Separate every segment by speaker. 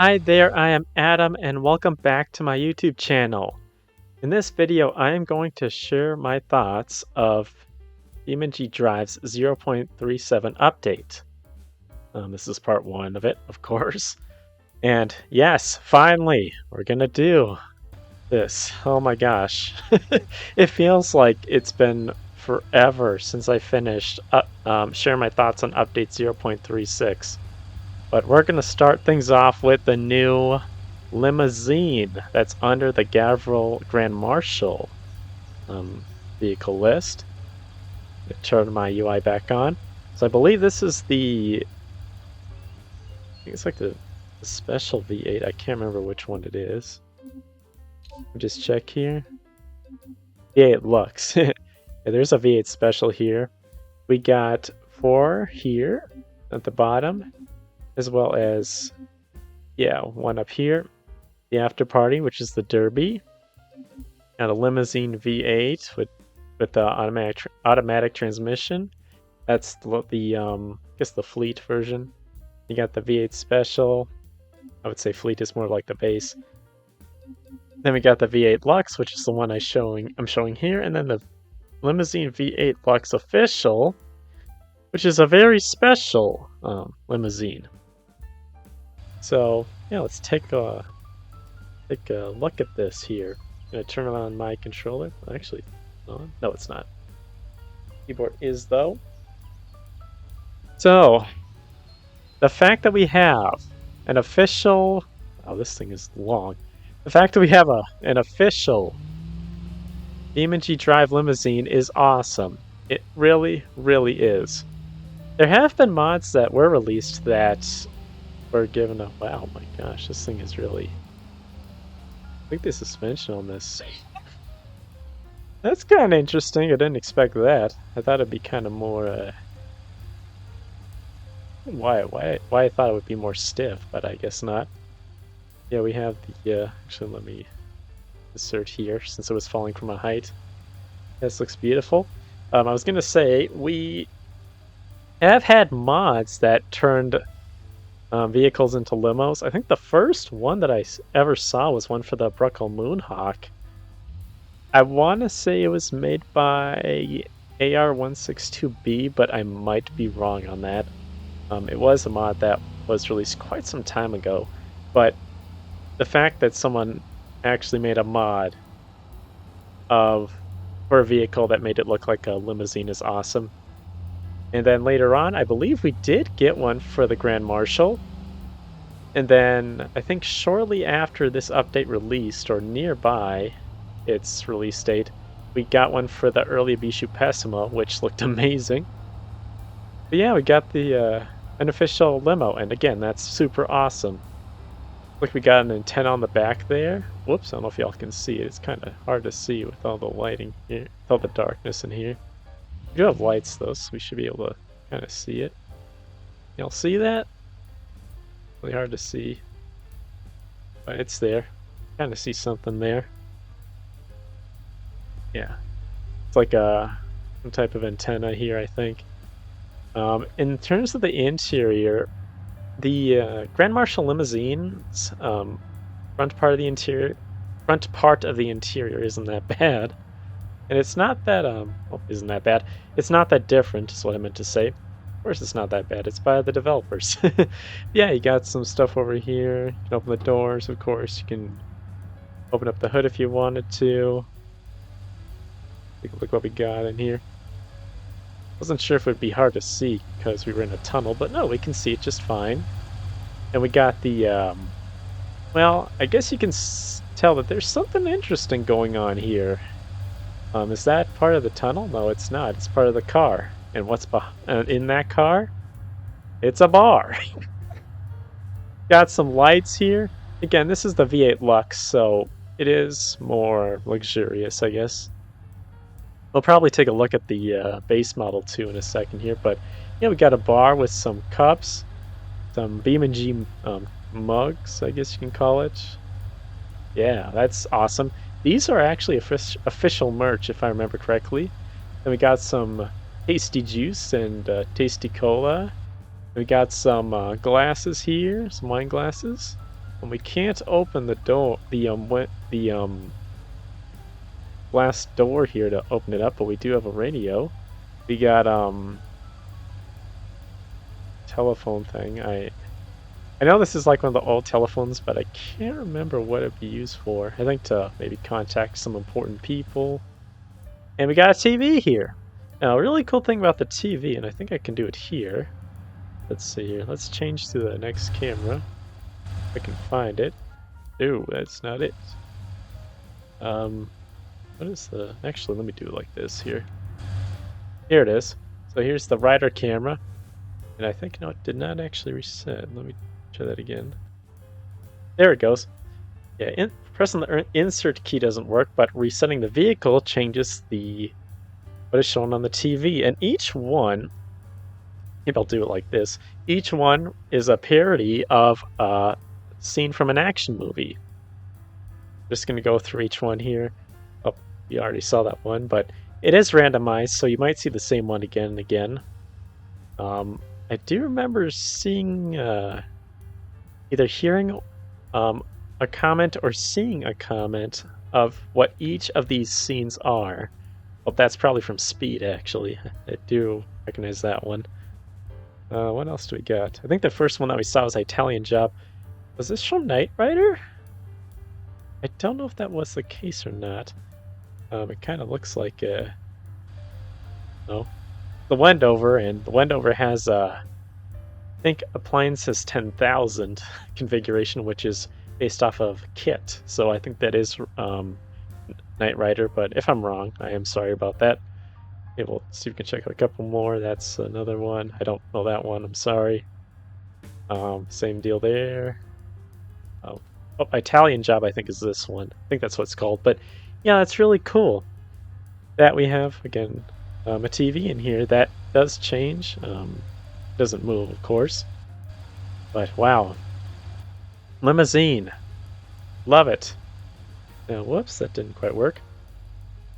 Speaker 1: Hi there, I am Adam and welcome back to my YouTube channel. In this video, I am going to share my thoughts of BeamNG.drive's 0.37 update. This is part one of it, of course. And yes, finally, we're gonna do this. Oh my gosh. It feels like it's been forever since I finished sharing my thoughts on update 0.36. But we're going to start things off with the new limousine that's under the Gavril Grand Marshal vehicle list. Turn my UI back on. So I believe this is I think it's like the special V8. I can't remember which one it is. Just check here. V8 Lux. Yeah, there's a V8 special here. We got 4 here at the bottom, as well as, one up here, the after party, which is the Derby, and a limousine V8 with the automatic transmission. That's the I guess the fleet version. You got the V8 special. I would say fleet is more like the base. Then we got the V8 Lux, which is the one I'm showing here, and then the limousine V8 Lux official, which is a very special limousine. So yeah, let's take a look at this here. I'm gonna turn on my controller. Actually, no, it's not. Keyboard is though. So the fact that we have an official, this thing is long. The fact that we have an official BeamNG Drive limousine is awesome. It really, really is. There have been mods that were released that were given a... Wow, my gosh, this thing is really... I think the suspension on this... That's kind of interesting. I didn't expect that. I thought it'd be kind of more... Why I thought it would be more stiff, but I guess not. Yeah, we have the... Actually, let me insert here, since it was falling from a height. This looks beautiful. I was going to say, we have had mods that turned vehicles into limos. I think the first one that I ever saw was one for the Bruckle Moonhawk. I want to say it was made by AR162B, but I might be wrong on that. It was a mod that was released quite some time ago, but the fact that someone actually made a mod for a vehicle that made it look like a limousine is awesome. And then later on, I believe we did get one for the Grand Marshal. And then I think shortly after this update released, or nearby its release date, we got one for the early Bishu Pessimo, which looked amazing. But yeah, we got the unofficial limo, and again, that's super awesome. Look, we got an antenna on the back there. Whoops, I don't know if y'all can see it. It's kind of hard to see with all the lighting here, with all the darkness in here. We do have lights though, so we should be able to kind of see it. Y'all see that? Really hard to see, but it's there. Kind of see something there. Yeah, it's like some type of antenna here, I think. In terms of the interior, the Grand Marshal limousine's front part of the interior isn't that bad, and it's not that isn't that bad. It's not that different, is what I meant to say. Of course, it's not that bad. It's by the developers. Yeah, you got some stuff over here. You can open the doors, of course. You can open up the hood if you wanted to. Take a look what we got in here. Wasn't sure if it would be hard to see because we were in a tunnel, but no, we can see it just fine. And we got the, well, I guess you can tell that there's something interesting going on here. Is that part of the tunnel? No, it's not. It's part of the car. And what's in that car? It's a bar. Got some lights here. Again, this is the V8 Lux, so it is more luxurious, I guess. We'll probably take a look at the base model too in a second here, but yeah, we got a bar with some cups, some BeamNG mugs, I guess you can call it. Yeah, that's awesome. These are actually official merch, if I remember correctly. Then we got some tasty juice and tasty cola. We got some glasses here, some wine glasses. And we can't open the door, the glass door here to open it up, but we do have a radio. We got telephone thing. I know this is like one of the old telephones, but I can't remember what it'd be used for. I think to maybe contact some important people. And we got a TV here. Now, a really cool thing about the TV, and I think I can do it here. Let's see here. Let's change to the next camera. If I can find it. Ooh, that's not it. What is the... Actually, let me do it like this here. Here it is. So here's the rider camera. And I think, no, it did not actually reset. Let me try that again. There it goes. Yeah, pressing the insert key doesn't work, but resetting the vehicle changes what is shown on the TV. And each one, maybe I'll do it like this, each one is a parody of a scene from an action movie. I'm just going to go through each one here. Oh, you already saw that one, but it is randomized, so you might see the same one again and again. I do remember seeing, either hearing a comment or seeing a comment of what each of these scenes are. Well, that's probably from Speed, actually. I do recognize that one. What else do we got? I think the first one that we saw was Italian Job. Was this from Knight Rider? I don't know if that was the case or not. It kind of looks like no. The Wendover, and the Wendover has I think appliances 10,000 configuration, which is based off of kit. So I think that is Knight Rider, but if I'm wrong, I am sorry about that. Okay, we'll see if we can check out a couple more. That's another one. I don't know that one. I'm sorry. Same deal there. Oh, Italian Job, I think, is this one. I think that's what it's called. But yeah, it's really cool that we have, again, a TV in here. That does change. Doesn't move, of course. But wow. Limousine. Love it. Now, whoops, that didn't quite work.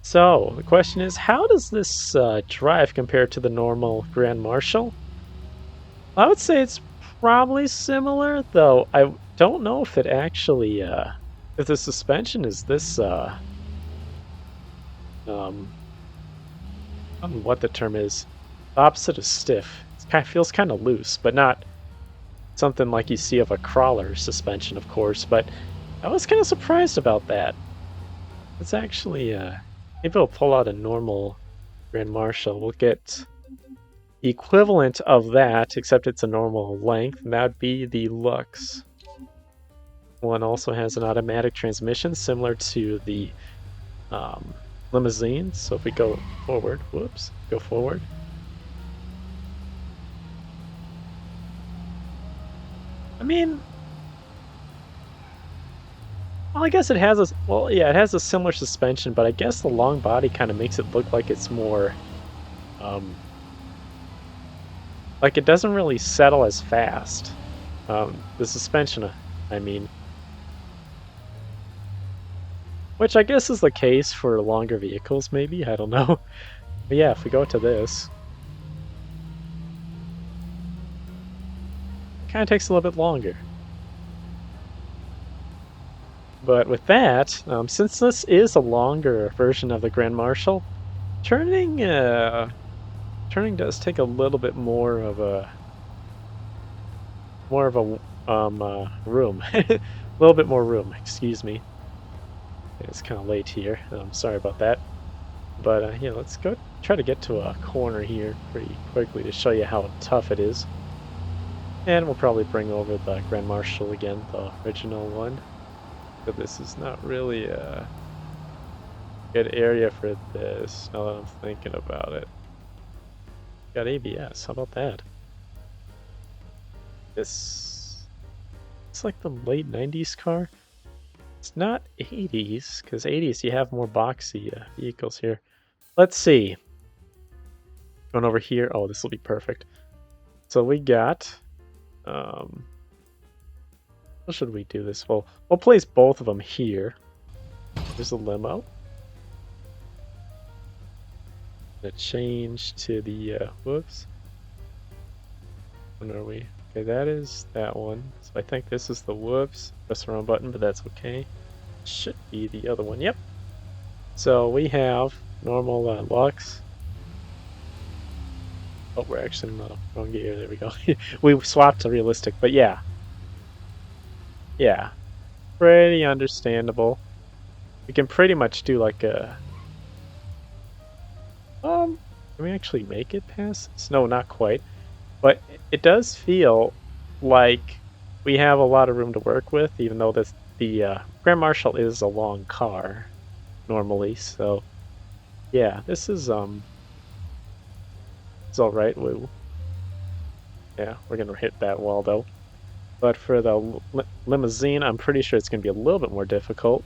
Speaker 1: So, the question is, how does this drive compare to the normal Grand Marshal? I would say it's probably similar, though I don't know if it actually, if the suspension is this, I don't know what the term is. The opposite of stiff. It feels kind of loose, but not something like you see of a crawler suspension, of course, but I was kind of surprised about that. It's actually, maybe we'll pull out a normal Grand Marshal. We'll get the equivalent of that, except it's a normal length, and that would be the Lux. One also has an automatic transmission, similar to the Limousine. So if we go forward, whoops, go forward. I mean, well, I guess it has a, well, yeah, it has a similar suspension, but I guess the long body kind of makes it look like it's more, like it doesn't really settle as fast. The suspension, I mean. Which I guess is the case for longer vehicles, maybe, I don't know. But yeah, if we go to this, it kind of takes a little bit longer. But with that, since this is a longer version of the Grand Marshal, turning does take a little bit more of a room, a little bit more room. Excuse me. It's kind of late here. I'm sorry about that. But yeah, let's go try to get to a corner here pretty quickly to show you how tough it is. And we'll probably bring over the Grand Marshal again, the original one. But this is not really a good area for this, now that I'm thinking about it. Got ABS, how about that? It's like the late 90s car. It's not 80s, because 80s you have more boxy vehicles here. Let's see. Going over here. Oh, this will be perfect. So we got... how should we do this? Well, we'll place both of them here. There's a limo. Gonna change to the... whoops. When are we? Okay, that is that one. So I think this is the whoops. Press the wrong button, but that's okay. Should be the other one. Yep. So we have normal Lux. Oh, we're actually in the wrong gear. There we go. We swapped to realistic, but yeah. Yeah. Pretty understandable. We can pretty much do like a... can we actually make it past this? No, not quite. But it does feel like we have a lot of room to work with, even though the Grand Marshal is a long car normally. So yeah, this is it's all right. Yeah, we're gonna hit that wall though. But for the limousine, I'm pretty sure it's gonna be a little bit more difficult.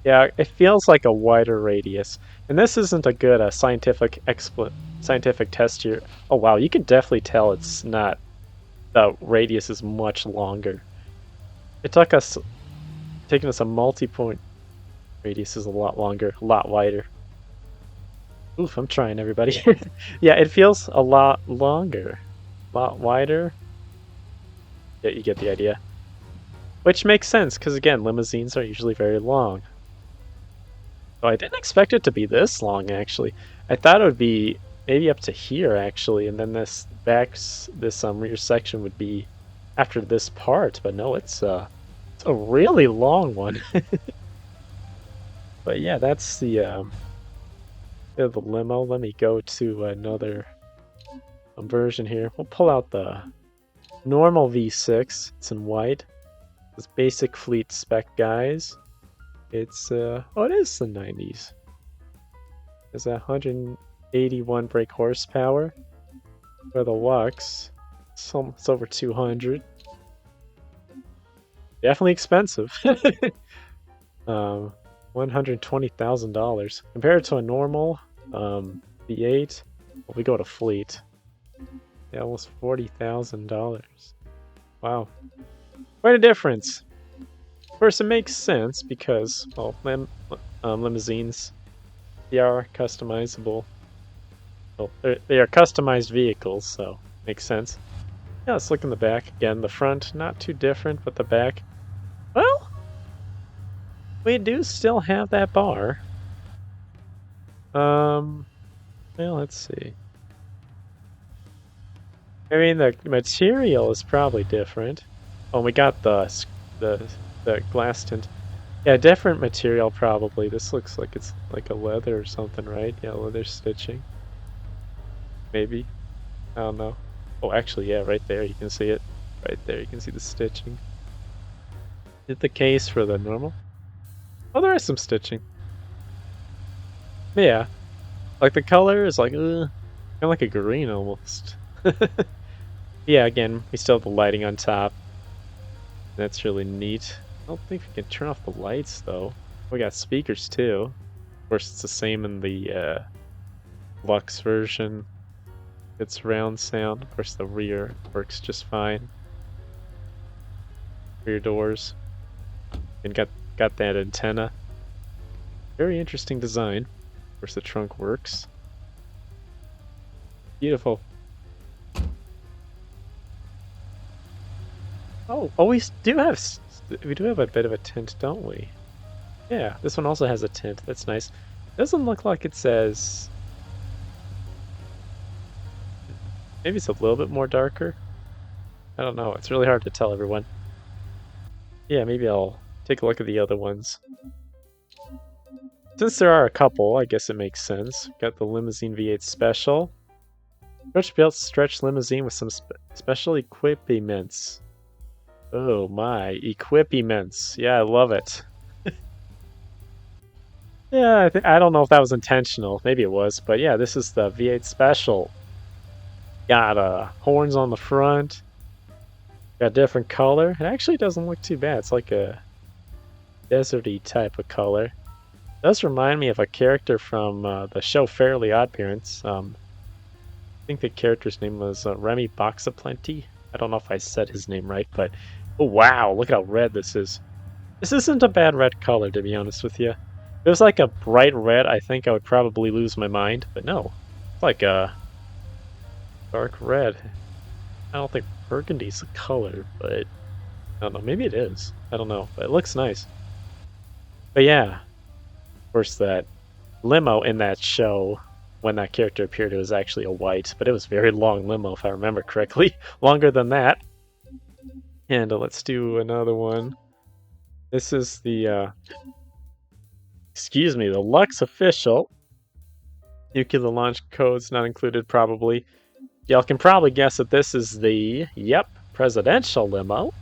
Speaker 1: Yeah, it feels like a wider radius, and this isn't a good scientific test here. Oh wow, you can definitely tell it's not. The radius is much longer. It took us taking us a multi-point radius is a lot longer, a lot wider. Oof, I'm trying, everybody. Yeah, it feels a lot longer, a lot wider. Yeah, you get the idea. Which makes sense, because again, limousines are usually very long. Oh, I didn't expect it to be this long, actually. I thought it would be maybe up to here, actually, and then this rear section would be after this part, but no, it's a really long one. But yeah, that's the limo. Let me go to another version here. We'll pull out the normal V6. It's in white. This basic fleet spec, guys. It's oh, it is the 90s. It's 181 brake horsepower. For the Lux, it's over 200. Definitely expensive. $120,000 compared to a normal V8. Well, we go to fleet. Yeah, almost $40,000. Wow, quite a difference. Of course, it makes sense because, well, limousines, they are customizable. Well, they are customized vehicles, so makes sense. Yeah, let's look in the back again. The front, not too different, but the back, well, we do still have that bar. Well, let's see. I mean, the material is probably different. Oh, we got the glass tint. Yeah, different material probably. This looks like it's like a leather or something, right? Yeah, leather stitching. Maybe. I don't know. Oh, actually, yeah, right there. You can see it. Right there, you can see the stitching. Is it the case for the normal? Oh, there is some stitching. Yeah. Like the color is like, kind of like a green almost. Yeah, again, we still have the lighting on top. That's really neat. I don't think we can turn off the lights though. We got speakers too. Of course, it's the same in the Lux version. It's surround sound. Of course, the rear works just fine. Rear doors. And got that antenna. Very interesting design. Of course, the trunk works. Beautiful. Oh, we do have a bit of a tint, don't we? Yeah, this one also has a tint. That's nice. Doesn't look like it says. Maybe it's a little bit more darker. I don't know. It's really hard to tell, everyone. Yeah, maybe I'll take a look at the other ones. Since there are a couple, I guess it makes sense. Got the Limousine V8 Special. Stretch-built stretch limousine with some special equipments. Oh my, equipments. Yeah, I love it. Yeah, I don't know if that was intentional. Maybe it was, but yeah, this is the V8 Special. Got horns on the front. Got a different color. It actually doesn't look too bad. It's like a deserty type of color. It does remind me of a character from the show Fairly OddParents. I think the character's name was Remy Boxaplenty. I don't know if I said his name right, but oh wow, look at how red this is. This isn't a bad red color, to be honest with you. If it was like a bright red, I think I would probably lose my mind, but no. It's like a dark red. I don't think burgundy's a color, but I don't know. Maybe it is. I don't know, but it looks nice. But yeah, of course, that limo in that show, when that character appeared, it was actually a white, but it was very long limo, if I remember correctly. Longer than that. And let's do another one. This is the, excuse me, the Lux Official. Nuclear launch codes not included, probably. Y'all can probably guess that this is the, yep, presidential limo.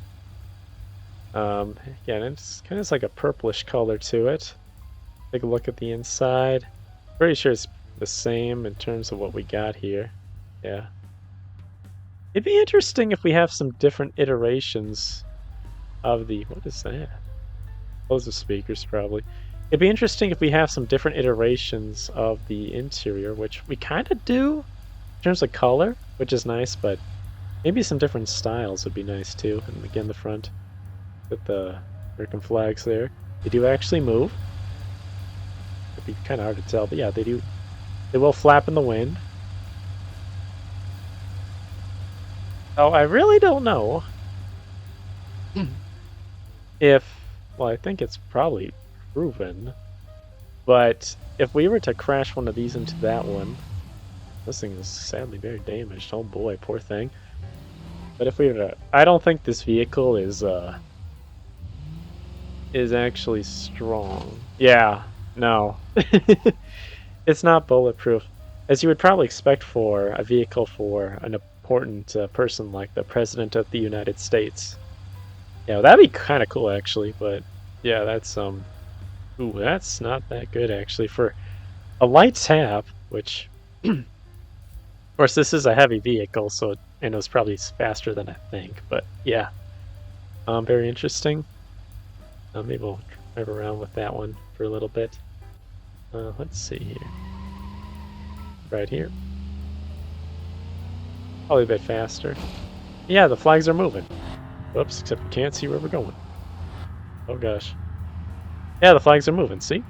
Speaker 1: Again, it's kind of like a purplish color to it. Take a look at the inside. Pretty sure it's the same in terms of what we got here. Yeah. It'd be interesting if we have some different iterations of the... What is that? Those are speakers, probably. It'd be interesting if we have some different iterations of the interior, which we kind of do in terms of color, which is nice, but maybe some different styles would be nice too. And again, the front with the American flags there. They do actually move. It'd be kind of hard to tell, but yeah, they do. They will flap in the wind. Oh, I really don't know if, well, I think it's probably proven, but if we were to crash one of these into that one, this thing is sadly very damaged. Oh boy, poor thing. But if we were to, I don't think this vehicle is actually strong. Yeah, no. It's not bulletproof, as you would probably expect for a vehicle for an important person like the President of the United States. Yeah, well, that'd be kind of cool actually, but yeah, that's ooh, that's not that good actually for a light tap, which of course this is a heavy vehicle, so and it was probably faster than I think, but yeah, very interesting. Maybe we'll drive around with that one for a little bit. Let's see here. Right here. Probably a bit faster. Yeah, the flags are moving. Whoops, except we can't see where we're going. Oh gosh. Yeah, the flags are moving, see?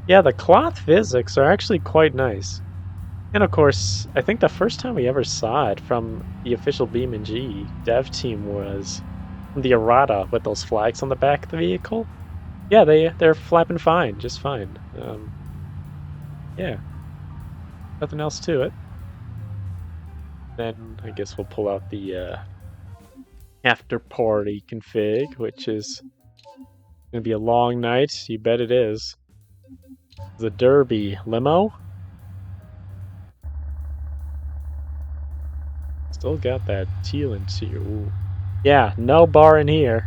Speaker 1: Yeah, the cloth physics are actually quite nice. And of course, I think the first time we ever saw it from the official BeamNG dev team was the errata with those flags on the back of the vehicle. Yeah, they're flapping fine, just fine. Yeah, nothing else to it. Then I guess we'll pull out the after party config, which is gonna be a long night. You bet it is. The Derby limo. Still got that teal interior. Ooh. Yeah, no bar in here.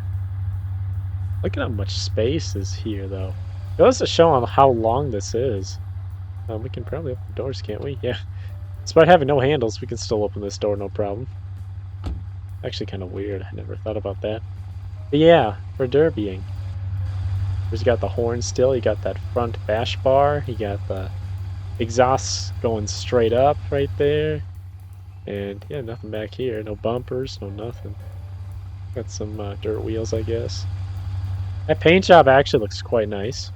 Speaker 1: Look at how much space is here, though. It goes to show on how long this is. We can probably open the doors, can't we? Yeah. Despite having no handles, we can still open this door, no problem. Actually kind of weird. I never thought about that. But yeah, for derbying. He's got the horn still. You got that front bash bar. You got the exhaust going straight up right there. And yeah, nothing back here. No bumpers, no nothing. Got some dirt wheels, I guess. That paint job actually looks quite nice.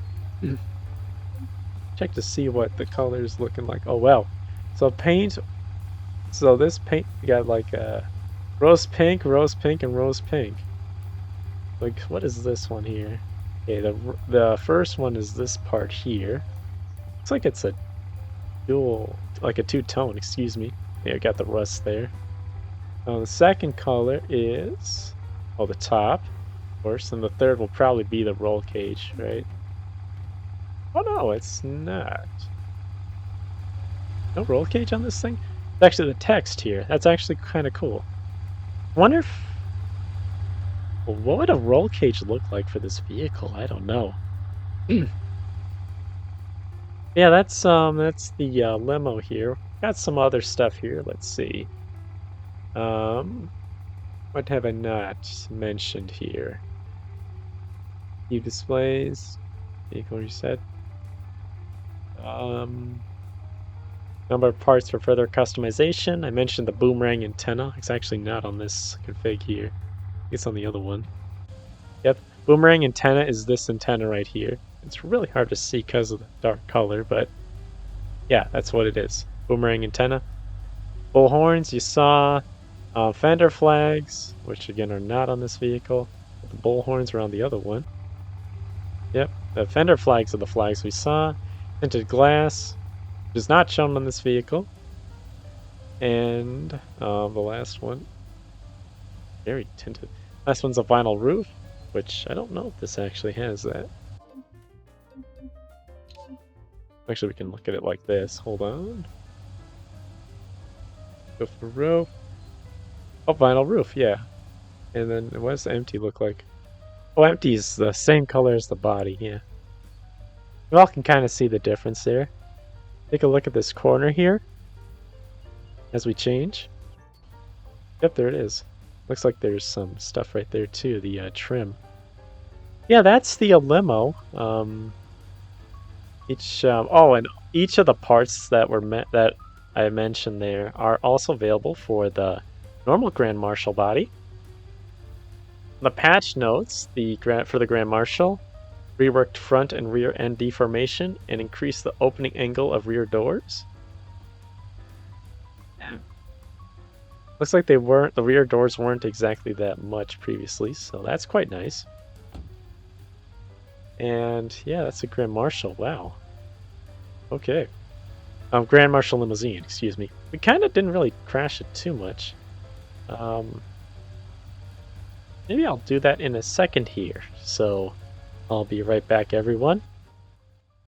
Speaker 1: Check to see what the color is looking like. Oh, well. So paint. So this paint, you got like rose pink, and rose pink. Like, what is this one here? Okay, the first one is this part here. Looks like it's a dual, like a two-tone, excuse me. Yeah, got the rust there. The second color is, oh, the top, of course, and the third will probably be the roll cage, right? Oh no, it's not. No roll cage on this thing? It's actually the text here. That's actually kind of cool. I wonder if... Well, what would a roll cage look like for this vehicle? I don't know. Yeah, that's the limo here. Got some other stuff here. Let's see. What have I not mentioned here? View displays, vehicle reset. Number of parts for further customization. I mentioned the boomerang antenna. It's actually not on this config here. It's on the other one. Yep, boomerang antenna is this antenna right here. It's really hard to see because of the dark color, but Yeah, that's what it is. Boomerang antenna. Bull horns, you saw. Fender flags, which again are not on this vehicle. The bull horns are on the other one. Yep, the fender flags are the flags we saw. Tinted glass, which is not shown on this vehicle. And the last one, very tinted. Last one's a vinyl roof, which I don't know if this actually has that. Actually, we can look at it like this. Hold on. Go for roof. Oh, vinyl roof, yeah. And then what does the empty look like? Oh, empty is the same color as the body, yeah. You all can kind of see the difference there. Take a look at this corner here as we change. Yep, there it is. Looks like there's some stuff right there too, the trim. Yeah, that's the limo. And each of the parts that that I mentioned there are also available for the normal Grand Marshal body. The patch notes for the Grand Marshal: reworked front and rear end deformation and increased the opening angle of rear doors. Looks like the rear doors weren't exactly that much previously, so that's quite nice. And yeah, that's a Grand Marshal. Wow. Okay. Grand Marshal limousine, excuse me. We kind of didn't really crash it too much. Maybe I'll do that in a second here. So I'll be right back, everyone.